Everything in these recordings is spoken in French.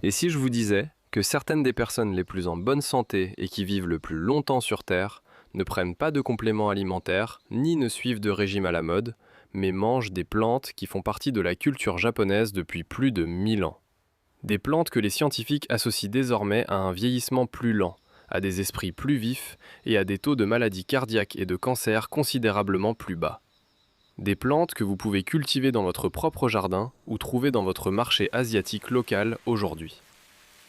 Et si je vous disais que certaines des personnes les plus en bonne santé et qui vivent le plus longtemps sur Terre ne prennent pas de compléments alimentaires ni ne suivent de régime à la mode, mais mangent des plantes qui font partie de la culture japonaise depuis plus de 1000 ans. Des plantes que les scientifiques associent désormais à un vieillissement plus lent, à des esprits plus vifs et à des taux de maladies cardiaques et de cancer considérablement plus bas. Des plantes que vous pouvez cultiver dans votre propre jardin ou trouver dans votre marché asiatique local aujourd'hui.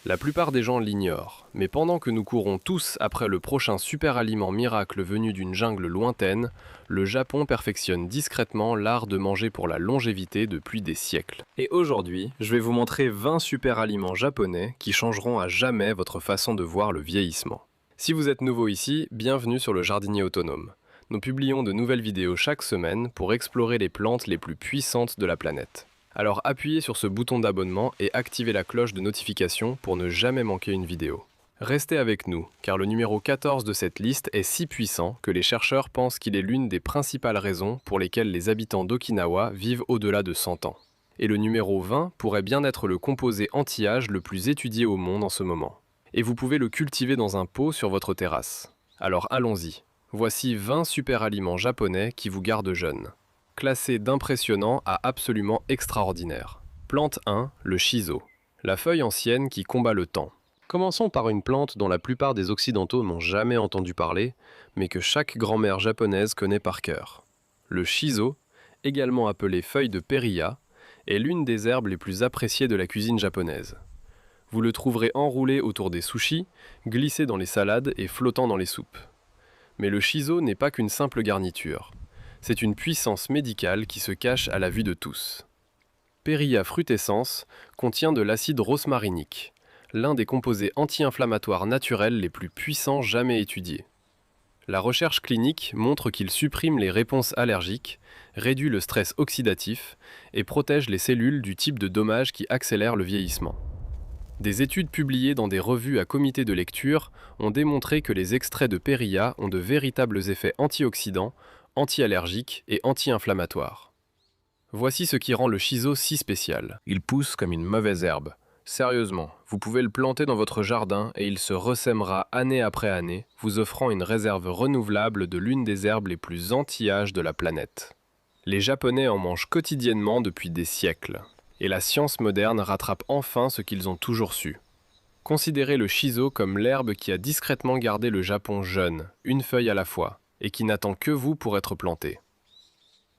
La plupart des gens l'ignorent, mais pendant que nous courons tous après le prochain super aliment miracle venu d'une jungle lointaine, le Japon perfectionne discrètement l'art de manger pour la longévité depuis des siècles. Et aujourd'hui, je vais vous montrer 20 super aliments japonais qui changeront à jamais votre façon de voir le vieillissement. Si vous êtes nouveau ici, bienvenue sur le Jardinier Autonome. Nous publions de nouvelles vidéos chaque semaine pour explorer les plantes les plus puissantes de la planète. Alors appuyez sur ce bouton d'abonnement et activez la cloche de notification pour ne jamais manquer une vidéo. Restez avec nous, car le numéro 14 de cette liste est si puissant que les chercheurs pensent qu'il est l'une des principales raisons pour lesquelles les habitants d'Okinawa vivent au-delà de 100 ans. Et le numéro 20 pourrait bien être le composé anti-âge le plus étudié au monde en ce moment. Et vous pouvez le cultiver dans un pot sur votre terrasse. Alors allons-y. Voici 20 super aliments japonais qui vous gardent jeune. Classé d'impressionnant à absolument extraordinaire. Plante 1, le shiso. La feuille ancienne qui combat le temps. Commençons par une plante dont la plupart des occidentaux n'ont jamais entendu parler, mais que chaque grand-mère japonaise connaît par cœur. Le shiso, également appelé feuille de périya, est l'une des herbes les plus appréciées de la cuisine japonaise. Vous le trouverez enroulé autour des sushis, glissé dans les salades et flottant dans les soupes. Mais le shiso n'est pas qu'une simple garniture. C'est une puissance médicale qui se cache à la vue de tous. Périya frutescens contient de l'acide rosmarinique, l'un des composés anti-inflammatoires naturels les plus puissants jamais étudiés. La recherche clinique montre qu'il supprime les réponses allergiques, réduit le stress oxydatif et protège les cellules du type de dommage qui accélère le vieillissement. Des études publiées dans des revues à comité de lecture ont démontré que les extraits de périya ont de véritables effets antioxydants, anti-allergiques et anti-inflammatoires. Voici ce qui rend le shiso si spécial. Il pousse comme une mauvaise herbe. Sérieusement, vous pouvez le planter dans votre jardin et il se ressèmera année après année, vous offrant une réserve renouvelable de l'une des herbes les plus anti-âge de la planète. Les Japonais en mangent quotidiennement depuis des siècles. Et la science moderne rattrape enfin ce qu'ils ont toujours su. Considérez le shiso comme l'herbe qui a discrètement gardé le Japon jeune, une feuille à la fois, et qui n'attend que vous pour être plantée.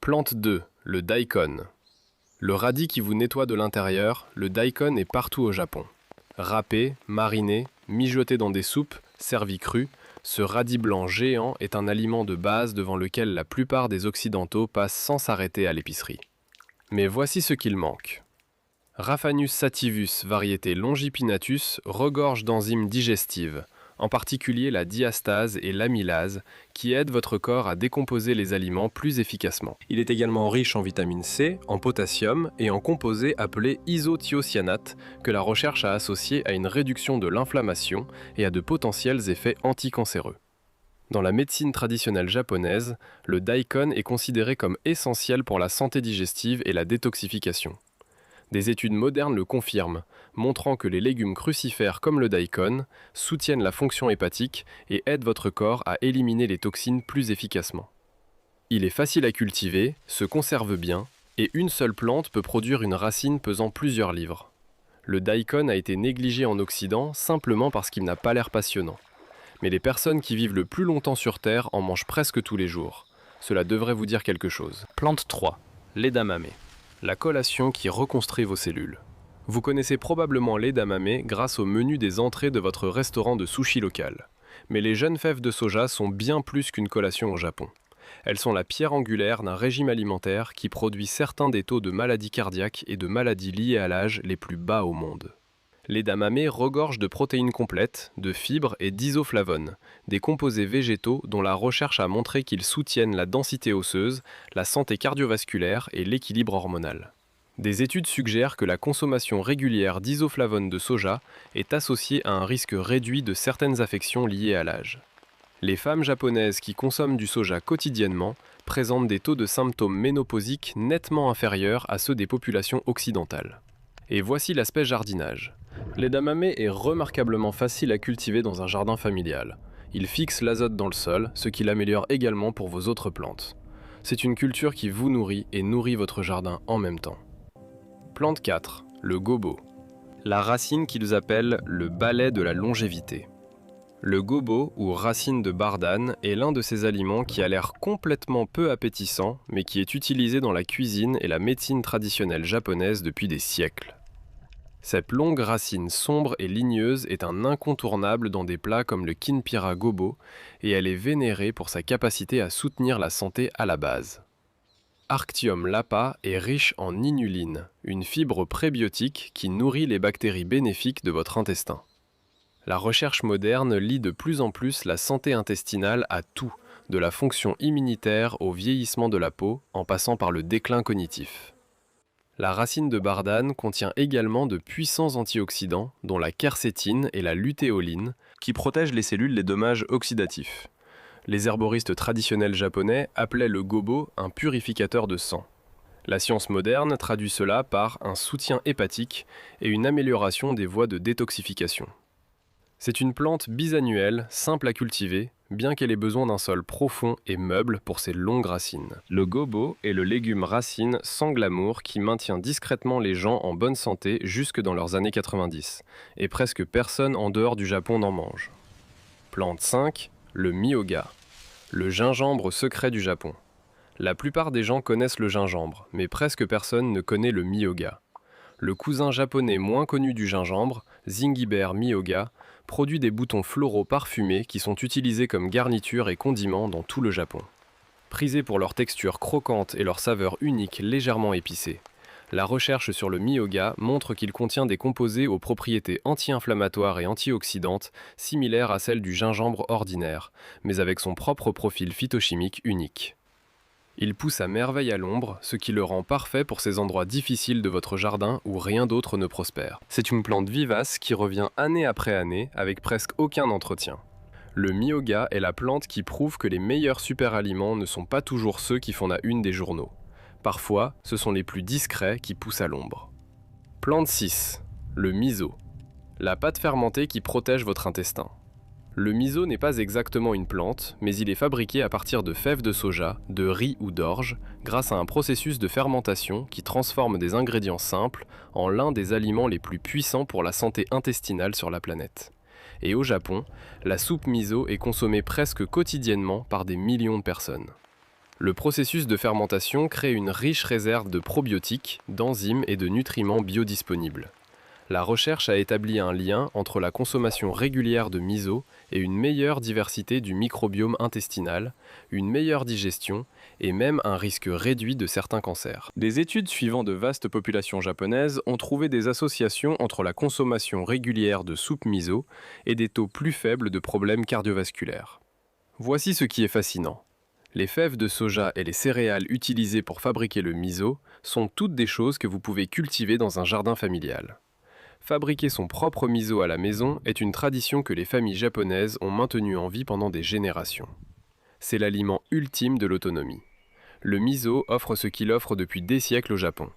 Plante 2, le daikon. Le radis qui vous nettoie de l'intérieur, le daikon est partout au Japon. Râpé, mariné, mijoté dans des soupes, servi cru, ce radis blanc géant est un aliment de base devant lequel la plupart des Occidentaux passent sans s'arrêter à l'épicerie. Mais voici ce qu'il manque. Raphanus sativus, variété Longipinatus, regorge d'enzymes digestives, en particulier la diastase et l'amylase, qui aident votre corps à décomposer les aliments plus efficacement. Il est également riche en vitamine C, en potassium et en composés appelés isothiocyanate, que la recherche a associé à une réduction de l'inflammation et à de potentiels effets anticancéreux. Dans la médecine traditionnelle japonaise, le daikon est considéré comme essentiel pour la santé digestive et la détoxification. Des études modernes le confirment, montrant que les légumes crucifères comme le daikon soutiennent la fonction hépatique et aident votre corps à éliminer les toxines plus efficacement. Il est facile à cultiver, se conserve bien, et une seule plante peut produire une racine pesant plusieurs livres. Le daikon a été négligé en Occident simplement parce qu'il n'a pas l'air passionnant. Mais les personnes qui vivent le plus longtemps sur Terre en mangent presque tous les jours. Cela devrait vous dire quelque chose. Plante 3, l'edamame. La collation qui reconstruit vos cellules. Vous connaissez probablement l'edamame grâce au menu des entrées de votre restaurant de sushi local. Mais les jeunes fèves de soja sont bien plus qu'une collation au Japon. Elles sont la pierre angulaire d'un régime alimentaire qui produit certains des taux de maladies cardiaques et de maladies liées à l'âge les plus bas au monde. L'edamame regorge de protéines complètes, de fibres et d'isoflavones, des composés végétaux dont la recherche a montré qu'ils soutiennent la densité osseuse, la santé cardiovasculaire et l'équilibre hormonal. Des études suggèrent que la consommation régulière d'isoflavones de soja est associée à un risque réduit de certaines affections liées à l'âge. Les femmes japonaises qui consomment du soja quotidiennement présentent des taux de symptômes ménopausiques nettement inférieurs à ceux des populations occidentales. Et voici l'aspect jardinage. L'edamame est remarquablement facile à cultiver dans un jardin familial. Il fixe l'azote dans le sol, ce qui l'améliore également pour vos autres plantes. C'est une culture qui vous nourrit et nourrit votre jardin en même temps. Plante 4, le gobo. La racine qu'ils appellent le balai de la longévité. Le gobo, ou racine de bardane, est l'un de ces aliments qui a l'air complètement peu appétissant, mais qui est utilisé dans la cuisine et la médecine traditionnelle japonaise depuis des siècles. Cette longue racine sombre et ligneuse est un incontournable dans des plats comme le kinpira gobo, et elle est vénérée pour sa capacité à soutenir la santé à la base. Arctium lapa est riche en inuline, une fibre prébiotique qui nourrit les bactéries bénéfiques de votre intestin. La recherche moderne lie de plus en plus la santé intestinale à tout, de la fonction immunitaire au vieillissement de la peau, en passant par le déclin cognitif. La racine de bardane contient également de puissants antioxydants, dont la quercétine et la lutéoline, qui protègent les cellules des dommages oxydatifs. Les herboristes traditionnels japonais appelaient le gobo un purificateur de sang. La science moderne traduit cela par un soutien hépatique et une amélioration des voies de détoxification. C'est une plante bisannuelle, simple à cultiver, bien qu'elle ait besoin d'un sol profond et meuble pour ses longues racines. Le gobo est le légume racine sans glamour qui maintient discrètement les gens en bonne santé jusque dans leurs années 90, et presque personne en dehors du Japon n'en mange. Plante 5, le miyoga, le gingembre secret du Japon. La plupart des gens connaissent le gingembre, mais presque personne ne connaît le miyoga. Le cousin japonais moins connu du gingembre, Zingiber miyoga, produit des boutons floraux parfumés qui sont utilisés comme garniture et condiments dans tout le Japon. Prisés pour leur texture croquante et leur saveur unique légèrement épicée, la recherche sur le miyoga montre qu'il contient des composés aux propriétés anti-inflammatoires et antioxydantes similaires à celles du gingembre ordinaire, mais avec son propre profil phytochimique unique. Il pousse à merveille à l'ombre, ce qui le rend parfait pour ces endroits difficiles de votre jardin où rien d'autre ne prospère. C'est une plante vivace qui revient année après année avec presque aucun entretien. Le miyoga est la plante qui prouve que les meilleurs super-aliments ne sont pas toujours ceux qui font la une des journaux. Parfois, ce sont les plus discrets qui poussent à l'ombre. Plante 6. Le miso. La pâte fermentée qui protège votre intestin. Le miso n'est pas exactement une plante, mais il est fabriqué à partir de fèves de soja, de riz ou d'orge, grâce à un processus de fermentation qui transforme des ingrédients simples en l'un des aliments les plus puissants pour la santé intestinale sur la planète. Et au Japon, la soupe miso est consommée presque quotidiennement par des millions de personnes. Le processus de fermentation crée une riche réserve de probiotiques, d'enzymes et de nutriments biodisponibles. La recherche a établi un lien entre la consommation régulière de miso et une meilleure diversité du microbiome intestinal, une meilleure digestion et même un risque réduit de certains cancers. Des études suivant de vastes populations japonaises ont trouvé des associations entre la consommation régulière de soupe miso et des taux plus faibles de problèmes cardiovasculaires. Voici ce qui est fascinant. Les fèves de soja et les céréales utilisées pour fabriquer le miso sont toutes des choses que vous pouvez cultiver dans un jardin familial. Fabriquer son propre miso à la maison est une tradition que les familles japonaises ont maintenue en vie pendant des générations. C'est l'aliment ultime de l'autonomie. Le miso offre ce qu'il offre depuis des siècles au Japon.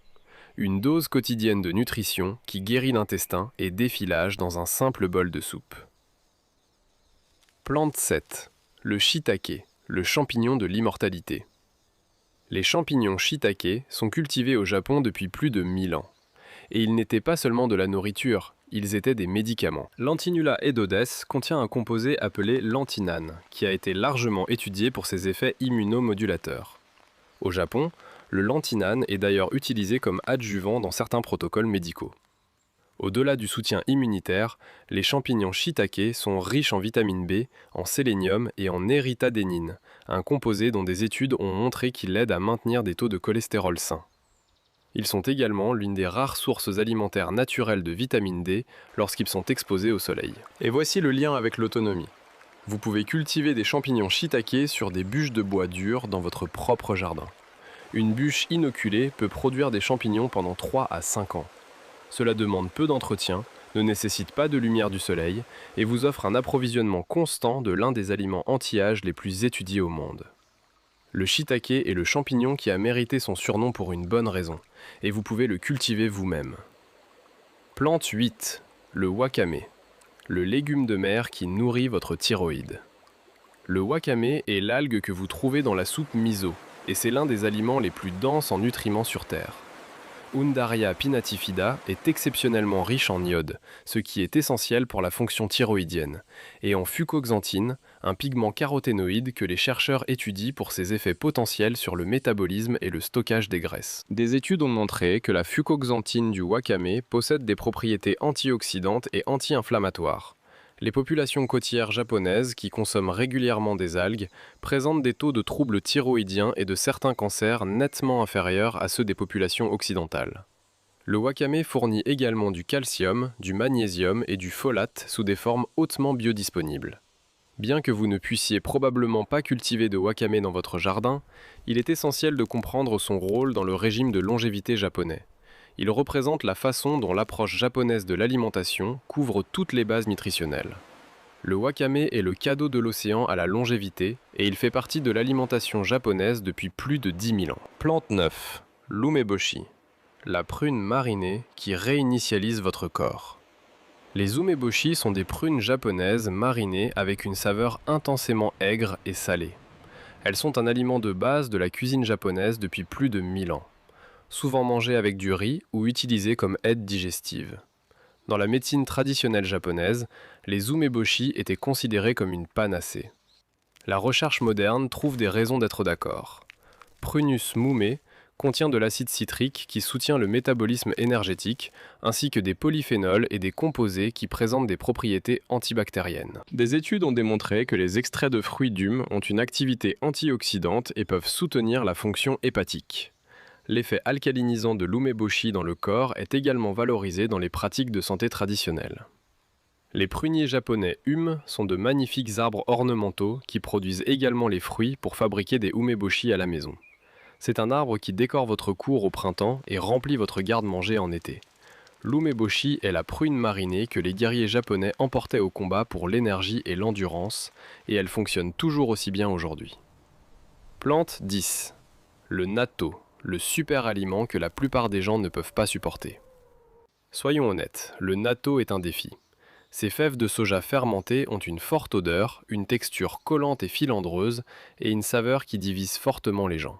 Une dose quotidienne de nutrition qui guérit l'intestin et défie l'âge dans un simple bol de soupe. Plante 7. Le shiitake, le champignon de l'immortalité. Les champignons shiitake sont cultivés au Japon depuis plus de 1000 ans. Et ils n'étaient pas seulement de la nourriture, ils étaient des médicaments. Lentinula edodes contient un composé appelé lentinane, qui a été largement étudié pour ses effets immunomodulateurs. Au Japon, le lentinane est d'ailleurs utilisé comme adjuvant dans certains protocoles médicaux. Au-delà du soutien immunitaire, les champignons shiitake sont riches en vitamine B, en sélénium et en érythadénine, un composé dont des études ont montré qu'il aide à maintenir des taux de cholestérol sains. Ils sont également l'une des rares sources alimentaires naturelles de vitamine D lorsqu'ils sont exposés au soleil. Et voici le lien avec l'autonomie. Vous pouvez cultiver des champignons shiitake sur des bûches de bois dur dans votre propre jardin. Une bûche inoculée peut produire des champignons pendant 3 à 5 ans. Cela demande peu d'entretien, ne nécessite pas de lumière du soleil et vous offre un approvisionnement constant de l'un des aliments anti-âge les plus étudiés au monde. Le shiitake est le champignon qui a mérité son surnom pour une bonne raison, et vous pouvez le cultiver vous-même. Plante 8. Le wakame, le légume de mer qui nourrit votre thyroïde. Le wakame est l'algue que vous trouvez dans la soupe miso, et c'est l'un des aliments les plus denses en nutriments sur Terre. Undaria pinnatifida est exceptionnellement riche en iode, ce qui est essentiel pour la fonction thyroïdienne, et en fucoxanthine, un pigment caroténoïde que les chercheurs étudient pour ses effets potentiels sur le métabolisme et le stockage des graisses. Des études ont montré que la fucoxanthine du wakame possède des propriétés antioxydantes et anti-inflammatoires. Les populations côtières japonaises qui consomment régulièrement des algues présentent des taux de troubles thyroïdiens et de certains cancers nettement inférieurs à ceux des populations occidentales. Le wakame fournit également du calcium, du magnésium et du folate sous des formes hautement biodisponibles. Bien que vous ne puissiez probablement pas cultiver de wakame dans votre jardin, il est essentiel de comprendre son rôle dans le régime de longévité japonais. Il représente la façon dont l'approche japonaise de l'alimentation couvre toutes les bases nutritionnelles. Le wakame est le cadeau de l'océan à la longévité et il fait partie de l'alimentation japonaise depuis plus de 10 000 ans. Plante 9. L'umeboshi, la prune marinée qui réinitialise votre corps. Les umeboshi sont des prunes japonaises marinées avec une saveur intensément aigre et salée. Elles sont un aliment de base de la cuisine japonaise depuis plus de 1000 ans. Souvent mangées avec du riz ou utilisées comme aide digestive. Dans la médecine traditionnelle japonaise, les umeboshi étaient considérés comme une panacée. La recherche moderne trouve des raisons d'être d'accord. Prunus mume contient de l'acide citrique qui soutient le métabolisme énergétique, ainsi que des polyphénols et des composés qui présentent des propriétés antibactériennes. Des études ont démontré que les extraits de fruits d'hume ont une activité antioxydante et peuvent soutenir la fonction hépatique. L'effet alcalinisant de l'umeboshi dans le corps est également valorisé dans les pratiques de santé traditionnelles. Les pruniers japonais Ume sont de magnifiques arbres ornementaux qui produisent également les fruits pour fabriquer des umeboshi à la maison. C'est un arbre qui décore votre cour au printemps et remplit votre garde-manger en été. L'umeboshi est la prune marinée que les guerriers japonais emportaient au combat pour l'énergie et l'endurance, et elle fonctionne toujours aussi bien aujourd'hui. Plante 10. Le natto. Le super aliment que la plupart des gens ne peuvent pas supporter. Soyons honnêtes, le natto est un défi. Ces fèves de soja fermentées ont une forte odeur, une texture collante et filandreuse, et une saveur qui divise fortement les gens.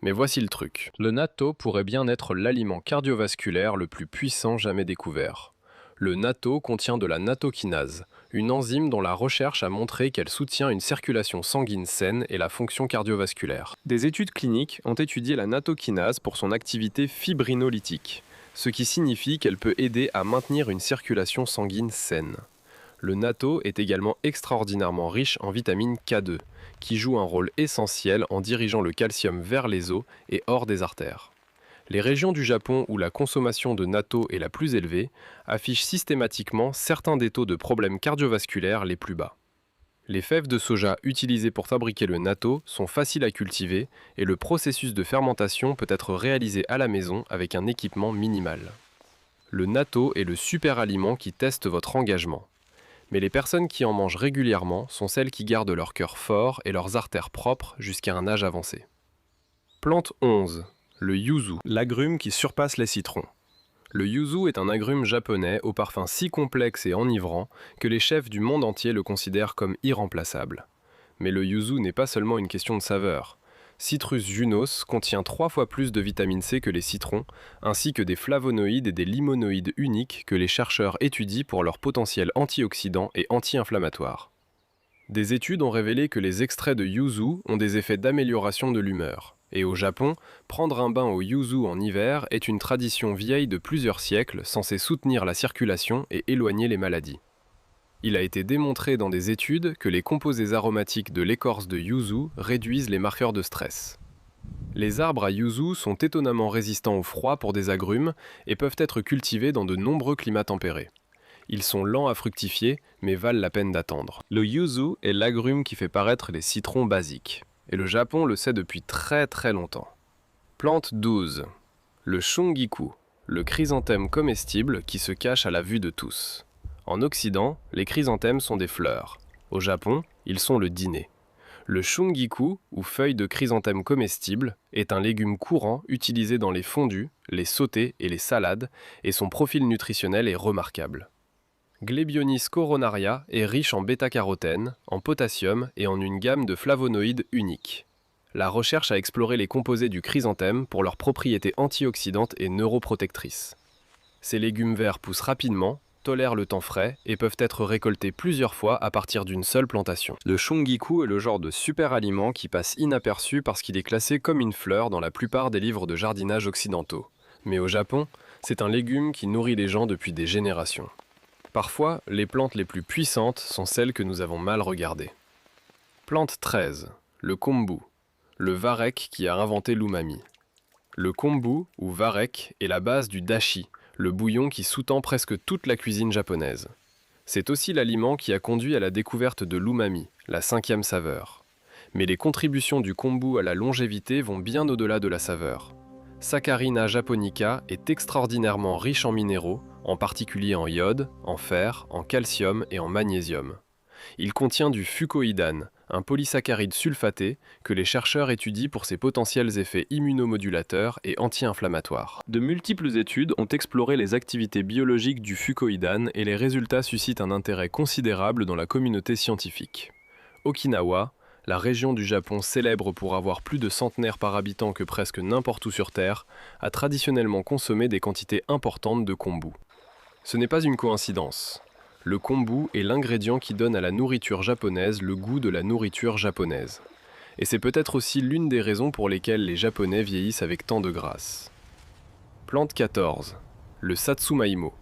Mais voici le truc. Le natto pourrait bien être l'aliment cardiovasculaire le plus puissant jamais découvert. Le natto contient de la nattokinase, une enzyme dont la recherche a montré qu'elle soutient une circulation sanguine saine et la fonction cardiovasculaire. Des études cliniques ont étudié la nattokinase pour son activité fibrinolytique, ce qui signifie qu'elle peut aider à maintenir une circulation sanguine saine. Le natto est également extraordinairement riche en vitamine K2, qui joue un rôle essentiel en dirigeant le calcium vers les os et hors des artères. Les régions du Japon où la consommation de natto est la plus élevée affichent systématiquement certains des taux de problèmes cardiovasculaires les plus bas. Les fèves de soja utilisées pour fabriquer le natto sont faciles à cultiver et le processus de fermentation peut être réalisé à la maison avec un équipement minimal. Le natto est le super aliment qui teste votre engagement. Mais les personnes qui en mangent régulièrement sont celles qui gardent leur cœur fort et leurs artères propres jusqu'à un âge avancé. Plante 11. Le yuzu, l'agrume qui surpasse les citrons. Le yuzu est un agrume japonais au parfum si complexe et enivrant que les chefs du monde entier le considèrent comme irremplaçable. Mais le yuzu n'est pas seulement une question de saveur. Citrus junos contient 3 fois plus de vitamine C que les citrons, ainsi que des flavonoïdes et des limonoïdes uniques que les chercheurs étudient pour leur potentiel antioxydant et anti-inflammatoire. Des études ont révélé que les extraits de yuzu ont des effets d'amélioration de l'humeur. Et au Japon, prendre un bain au yuzu en hiver est une tradition vieille de plusieurs siècles censée soutenir la circulation et éloigner les maladies. Il a été démontré dans des études que les composés aromatiques de l'écorce de yuzu réduisent les marqueurs de stress. Les arbres à yuzu sont étonnamment résistants au froid pour des agrumes et peuvent être cultivés dans de nombreux climats tempérés. Ils sont lents à fructifier, mais valent la peine d'attendre. Le yuzu est l'agrume qui fait paraître les citrons basiques. Et le Japon le sait depuis très très longtemps. Plante 12. Le shungiku, le chrysanthème comestible qui se cache à la vue de tous. En Occident, les chrysanthèmes sont des fleurs. Au Japon, ils sont le dîner. Le shungiku, ou feuille de chrysanthème comestible, est un légume courant utilisé dans les fondus, les sautés et les salades, et son profil nutritionnel est remarquable. Glebionis coronaria est riche en bêta-carotène, en potassium et en une gamme de flavonoïdes uniques. La recherche a exploré les composés du chrysanthème pour leurs propriétés antioxydantes et neuroprotectrices. Ces légumes verts poussent rapidement, tolèrent le temps frais et peuvent être récoltés plusieurs fois à partir d'une seule plantation. Le shongiku est le genre de super aliment qui passe inaperçu parce qu'il est classé comme une fleur dans la plupart des livres de jardinage occidentaux. Mais au Japon, c'est un légume qui nourrit les gens depuis des générations. Parfois, les plantes les plus puissantes sont celles que nous avons mal regardées. Plante 13, le kombu, le varech qui a inventé l'umami. Le kombu, ou varech, est la base du dashi, le bouillon qui sous-tend presque toute la cuisine japonaise. C'est aussi l'aliment qui a conduit à la découverte de l'umami, la 5e saveur. Mais les contributions du kombu à la longévité vont bien au-delà de la saveur. Saccharina japonica est extraordinairement riche en minéraux, en particulier en iode, en fer, en calcium et en magnésium. Il contient du fucoïdane, un polysaccharide sulfaté que les chercheurs étudient pour ses potentiels effets immunomodulateurs et anti-inflammatoires. De multiples études ont exploré les activités biologiques du fucoïdane et les résultats suscitent un intérêt considérable dans la communauté scientifique. Okinawa, la région du Japon célèbre pour avoir plus de centenaires par habitant que presque n'importe où sur Terre, a traditionnellement consommé des quantités importantes de kombu. Ce n'est pas une coïncidence. Le kombu est l'ingrédient qui donne à la nourriture japonaise le goût de la nourriture japonaise. Et c'est peut-être aussi l'une des raisons pour lesquelles les Japonais vieillissent avec tant de grâce. Plante 14. Le satsumaimo.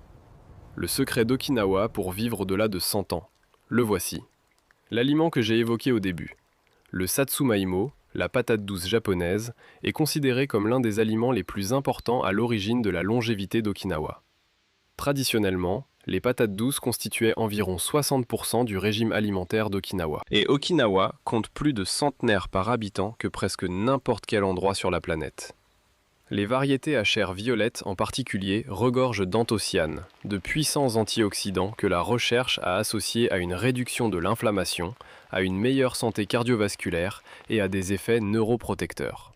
Le secret d'Okinawa pour vivre au-delà de 100 ans. Le voici. L'aliment que j'ai évoqué au début. Le satsumaimo, la patate douce japonaise, est considéré comme l'un des aliments les plus importants à l'origine de la longévité d'Okinawa. Traditionnellement, les patates douces constituaient environ 60% du régime alimentaire d'Okinawa. Et Okinawa compte plus de centenaires par habitant que presque n'importe quel endroit sur la planète. Les variétés à chair violette en particulier regorgent d'anthocyanes, de puissants antioxydants que la recherche a associés à une réduction de l'inflammation, à une meilleure santé cardiovasculaire et à des effets neuroprotecteurs.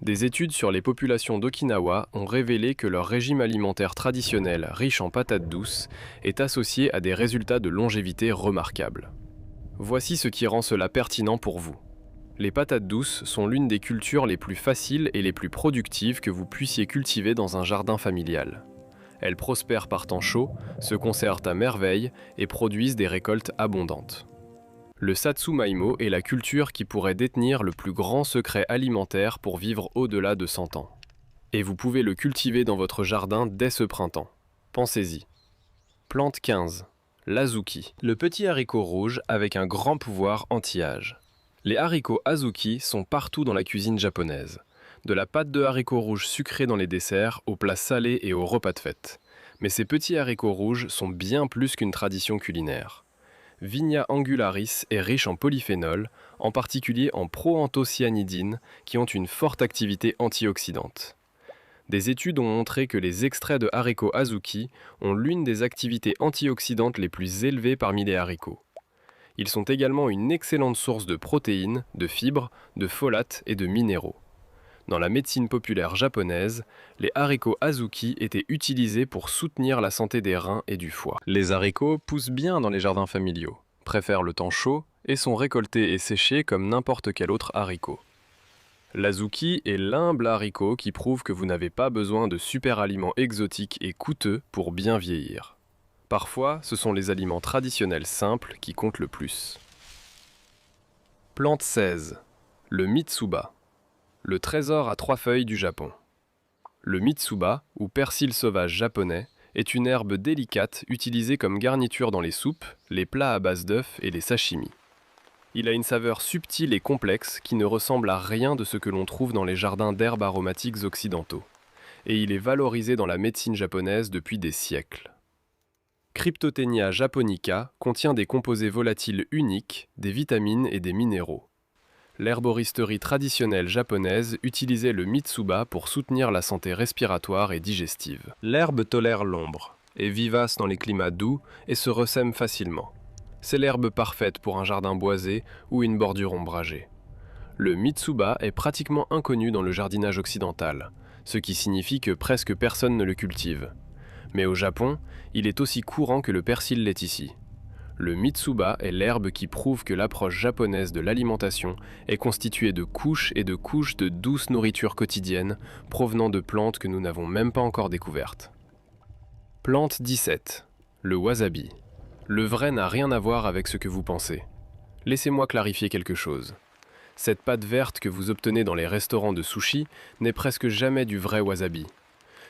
Des études sur les populations d'Okinawa ont révélé que leur régime alimentaire traditionnel riche en patates douces est associé à des résultats de longévité remarquables. Voici ce qui rend cela pertinent pour vous. Les patates douces sont l'une des cultures les plus faciles et les plus productives que vous puissiez cultiver dans un jardin familial. Elles prospèrent par temps chaud, se conservent à merveille et produisent des récoltes abondantes. Le satsumaimo est la culture qui pourrait détenir le plus grand secret alimentaire pour vivre au-delà de 100 ans. Et vous pouvez le cultiver dans votre jardin dès ce printemps. Pensez-y. Plante 15. L'azuki. Le petit haricot rouge avec un grand pouvoir anti-âge. Les haricots azuki sont partout dans la cuisine japonaise. De la pâte de haricots rouges sucrée dans les desserts, aux plats salés et aux repas de fête. Mais ces petits haricots rouges sont bien plus qu'une tradition culinaire. Vigna angularis est riche en polyphénols, en particulier en proanthocyanidines, qui ont une forte activité antioxydante. Des études ont montré que les extraits de haricots azuki ont l'une des activités antioxydantes les plus élevées parmi les haricots. Ils sont également une excellente source de protéines, de fibres, de folates et de minéraux. Dans la médecine populaire japonaise, les haricots azuki étaient utilisés pour soutenir la santé des reins et du foie. Les haricots poussent bien dans les jardins familiaux, préfèrent le temps chaud et sont récoltés et séchés comme n'importe quel autre haricot. L'azuki est l'humble haricot qui prouve que vous n'avez pas besoin de super aliments exotiques et coûteux pour bien vieillir. Parfois, ce sont les aliments traditionnels simples qui comptent le plus. Plante 16. Le mitsuba. Le trésor à 3 feuilles du Japon. Le mitsuba, ou persil sauvage japonais, est une herbe délicate utilisée comme garniture dans les soupes, les plats à base d'œufs et les sashimi. Il a une saveur subtile et complexe qui ne ressemble à rien de ce que l'on trouve dans les jardins d'herbes aromatiques occidentaux. Et il est valorisé dans la médecine japonaise depuis des siècles. Cryptothenia japonica contient des composés volatiles uniques, des vitamines et des minéraux. L'herboristerie traditionnelle japonaise utilisait le mitsuba pour soutenir la santé respiratoire et digestive. L'herbe tolère l'ombre, est vivace dans les climats doux et se ressème facilement. C'est l'herbe parfaite pour un jardin boisé ou une bordure ombragée. Le mitsuba est pratiquement inconnu dans le jardinage occidental, ce qui signifie que presque personne ne le cultive. Mais au Japon, il est aussi courant que le persil l'est ici. Le mitsuba est l'herbe qui prouve que l'approche japonaise de l'alimentation est constituée de couches et de couches de douce nourriture quotidienne provenant de plantes que nous n'avons même pas encore découvertes. Plante 17. Le wasabi. Le vrai n'a rien à voir avec ce que vous pensez. Laissez-moi clarifier quelque chose. Cette pâte verte que vous obtenez dans les restaurants de sushi n'est presque jamais du vrai wasabi.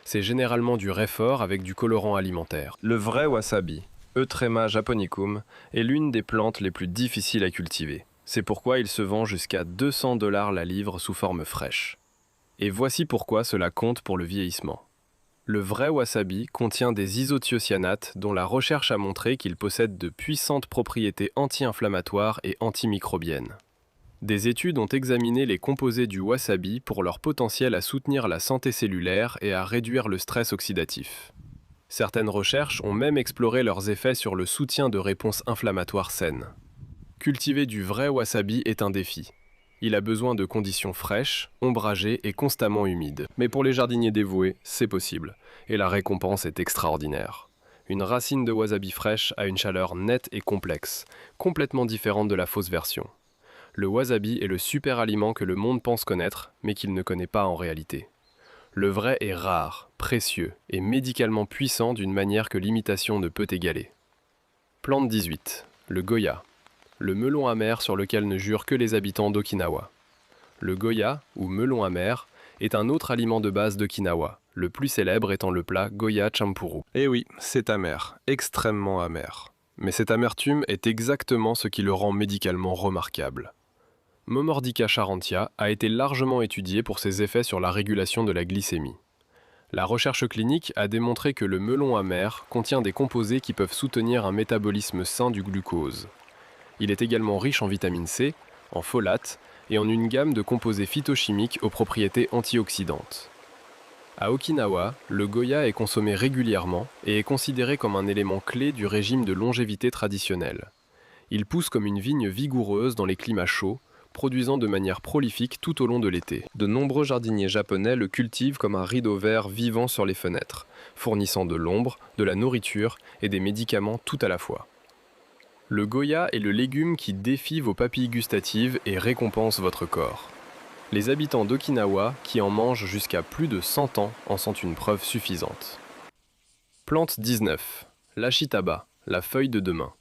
C'est généralement du réfort avec du colorant alimentaire. Le vrai wasabi, Eutrema japonicum, est l'une des plantes les plus difficiles à cultiver. C'est pourquoi il se vend jusqu'à 200 $ la livre sous forme fraîche. Et voici pourquoi cela compte pour le vieillissement. Le vrai wasabi contient des isothiocyanates dont la recherche a montré qu'ils possèdent de puissantes propriétés anti-inflammatoires et antimicrobiennes. Des études ont examiné les composés du wasabi pour leur potentiel à soutenir la santé cellulaire et à réduire le stress oxydatif. Certaines recherches ont même exploré leurs effets sur le soutien de réponses inflammatoires saines. Cultiver du vrai wasabi est un défi. Il a besoin de conditions fraîches, ombragées et constamment humides. Mais pour les jardiniers dévoués, c'est possible. Et la récompense est extraordinaire. Une racine de wasabi fraîche a une chaleur nette et complexe, complètement différente de la fausse version. Le wasabi est le super aliment que le monde pense connaître, mais qu'il ne connaît pas en réalité. Le vrai est rare, précieux et médicalement puissant d'une manière que l'imitation ne peut égaler. Plante 18. Le goya. Le melon amer sur lequel ne jurent que les habitants d'Okinawa. Le goya, ou melon amer, est un autre aliment de base d'Okinawa, le plus célèbre étant le plat goya champuru. Eh oui, c'est amer, extrêmement amer. Mais cette amertume est exactement ce qui le rend médicalement remarquable. Momordica charantia a été largement étudié pour ses effets sur la régulation de la glycémie. La recherche clinique a démontré que le melon amer contient des composés qui peuvent soutenir un métabolisme sain du glucose. Il est également riche en vitamine C, en folate et en une gamme de composés phytochimiques aux propriétés antioxydantes. À Okinawa, le goya est consommé régulièrement et est considéré comme un élément clé du régime de longévité traditionnel. Il pousse comme une vigne vigoureuse dans les climats chauds, produisant de manière prolifique tout au long de l'été. De nombreux jardiniers japonais le cultivent comme un rideau vert vivant sur les fenêtres, fournissant de l'ombre, de la nourriture et des médicaments tout à la fois. Le goya est le légume qui défie vos papilles gustatives et récompense votre corps. Les habitants d'Okinawa, qui en mangent jusqu'à plus de 100 ans, en sont une preuve suffisante. Plante 19. L'ashitaba, la feuille de demain.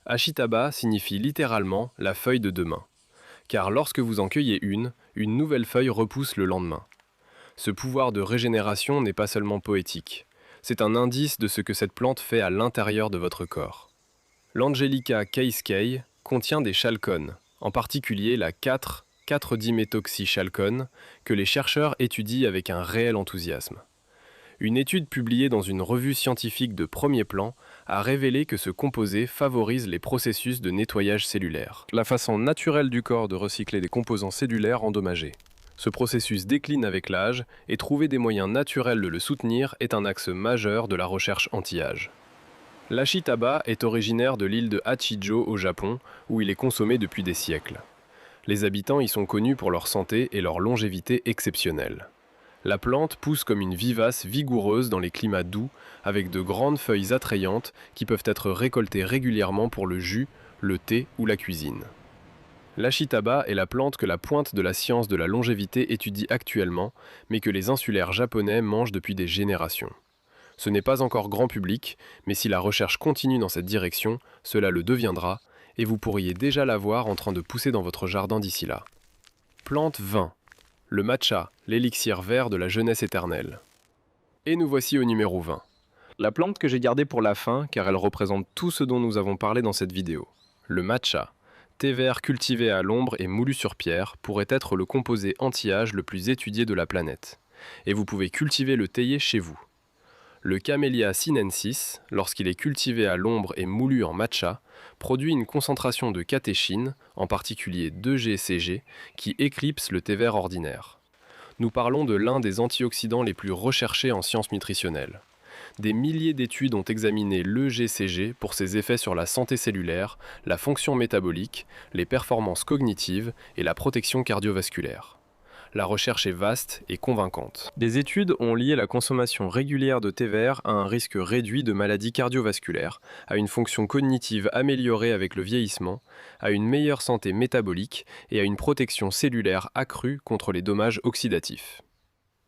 Ashitaba signifie littéralement la feuille de demain. Car lorsque vous en cueillez une nouvelle feuille repousse le lendemain. Ce pouvoir de régénération n'est pas seulement poétique, c'est un indice de ce que cette plante fait à l'intérieur de votre corps. L'Angelica keiskei contient des chalcones, en particulier la 4,4-diméthoxychalcone, que les chercheurs étudient avec un réel enthousiasme. Une étude publiée dans une revue scientifique de premier plan a révélé que ce composé favorise les processus de nettoyage cellulaire, la façon naturelle du corps de recycler des composants cellulaires endommagés. Ce processus décline avec l'âge et trouver des moyens naturels de le soutenir est un axe majeur de la recherche anti-âge. L'ashitaba est originaire de l'île de Hachijo au Japon, où il est consommé depuis des siècles. Les habitants y sont connus pour leur santé et leur longévité exceptionnelle. La plante pousse comme une vivace vigoureuse dans les climats doux, avec de grandes feuilles attrayantes qui peuvent être récoltées régulièrement pour le jus, le thé ou la cuisine. L'ashitaba est la plante que la pointe de la science de la longévité étudie actuellement, mais que les insulaires japonais mangent depuis des générations. Ce n'est pas encore grand public, mais si la recherche continue dans cette direction, cela le deviendra, et vous pourriez déjà la voir en train de pousser dans votre jardin d'ici là. Plante 20. Le matcha, l'élixir vert de la jeunesse éternelle. Et nous voici au numéro 20. La plante que j'ai gardée pour la fin, car elle représente tout ce dont nous avons parlé dans cette vidéo. Le matcha, thé vert cultivé à l'ombre et moulu sur pierre, pourrait être le composé anti-âge le plus étudié de la planète. Et vous pouvez cultiver le théier chez vous. Le Camellia sinensis, lorsqu'il est cultivé à l'ombre et moulu en matcha, produit une concentration de catéchine, en particulier 2-GCG, qui éclipse le thé vert ordinaire. Nous parlons de l'un des antioxydants les plus recherchés en sciences nutritionnelles. Des milliers d'études ont examiné l'EGCG pour ses effets sur la santé cellulaire, la fonction métabolique, les performances cognitives et la protection cardiovasculaire. La recherche est vaste et convaincante. Des études ont lié la consommation régulière de thé vert à un risque réduit de maladies cardiovasculaires, à une fonction cognitive améliorée avec le vieillissement, à une meilleure santé métabolique et à une protection cellulaire accrue contre les dommages oxydatifs.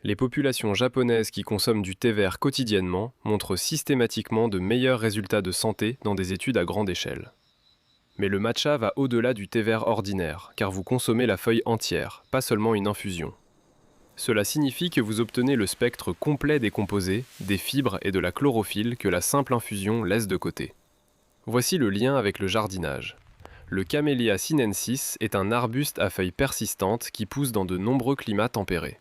Les populations japonaises qui consomment du thé vert quotidiennement montrent systématiquement de meilleurs résultats de santé dans des études à grande échelle. Mais le matcha va au-delà du thé vert ordinaire, car vous consommez la feuille entière, pas seulement une infusion. Cela signifie que vous obtenez le spectre complet des composés, des fibres et de la chlorophylle que la simple infusion laisse de côté. Voici le lien avec le jardinage. Le Camellia sinensis est un arbuste à feuilles persistantes qui pousse dans de nombreux climats tempérés.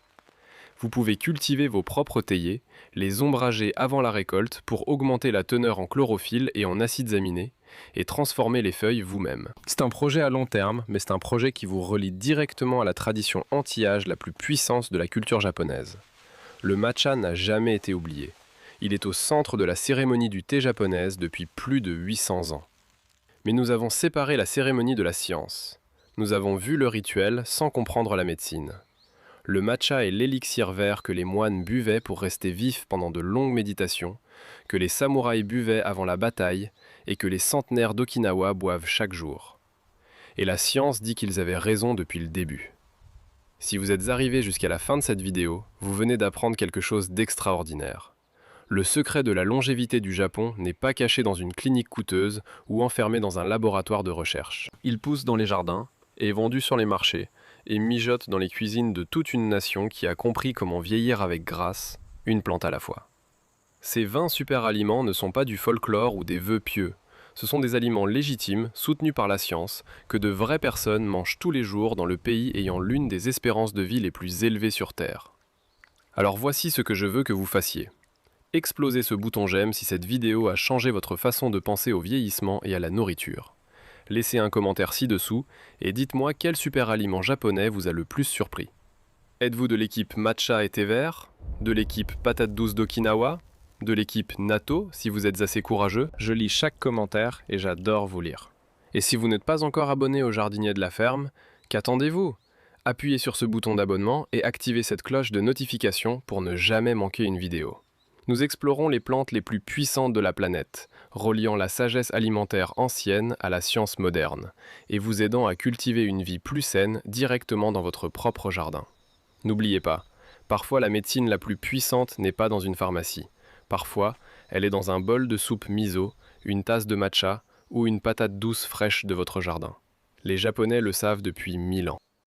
Vous pouvez cultiver vos propres théiers, les ombrager avant la récolte pour augmenter la teneur en chlorophylle et en acides aminés, et transformer les feuilles vous-même. C'est un projet à long terme, mais c'est un projet qui vous relie directement à la tradition anti-âge la plus puissante de la culture japonaise. Le matcha n'a jamais été oublié. Il est au centre de la cérémonie du thé japonaise depuis plus de 800 ans. Mais nous avons séparé la cérémonie de la science. Nous avons vu le rituel sans comprendre la médecine. Le matcha est l'élixir vert que les moines buvaient pour rester vifs pendant de longues méditations, que les samouraïs buvaient avant la bataille et que les centenaires d'Okinawa boivent chaque jour. Et la science dit qu'ils avaient raison depuis le début. Si vous êtes arrivé jusqu'à la fin de cette vidéo, vous venez d'apprendre quelque chose d'extraordinaire. Le secret de la longévité du Japon n'est pas caché dans une clinique coûteuse ou enfermé dans un laboratoire de recherche. Il pousse dans les jardins, est vendu sur les marchés, et mijote dans les cuisines de toute une nation qui a compris comment vieillir avec grâce, une plante à la fois. Ces 20 super aliments ne sont pas du folklore ou des vœux pieux. Ce sont des aliments légitimes, soutenus par la science, que de vraies personnes mangent tous les jours dans le pays ayant l'une des espérances de vie les plus élevées sur Terre. Alors voici ce que je veux que vous fassiez. Explosez ce bouton j'aime si cette vidéo a changé votre façon de penser au vieillissement et à la nourriture. Laissez un commentaire ci-dessous et dites-moi quel super aliment japonais vous a le plus surpris. Êtes-vous de l'équipe matcha et thé vert? De l'équipe patate douce d'Okinawa? De l'équipe natto si vous êtes assez courageux? Je lis chaque commentaire et j'adore vous lire. Et si vous n'êtes pas encore abonné au jardinier de la ferme, qu'attendez-vous? Appuyez sur ce bouton d'abonnement et activez cette cloche de notification pour ne jamais manquer une vidéo. Nous explorons les plantes les plus puissantes de la planète, reliant la sagesse alimentaire ancienne à la science moderne, et vous aidant à cultiver une vie plus saine directement dans votre propre jardin. N'oubliez pas, parfois la médecine la plus puissante n'est pas dans une pharmacie. Parfois, elle est dans un bol de soupe miso, une tasse de matcha ou une patate douce fraîche de votre jardin. Les Japonais le savent depuis 1000 ans.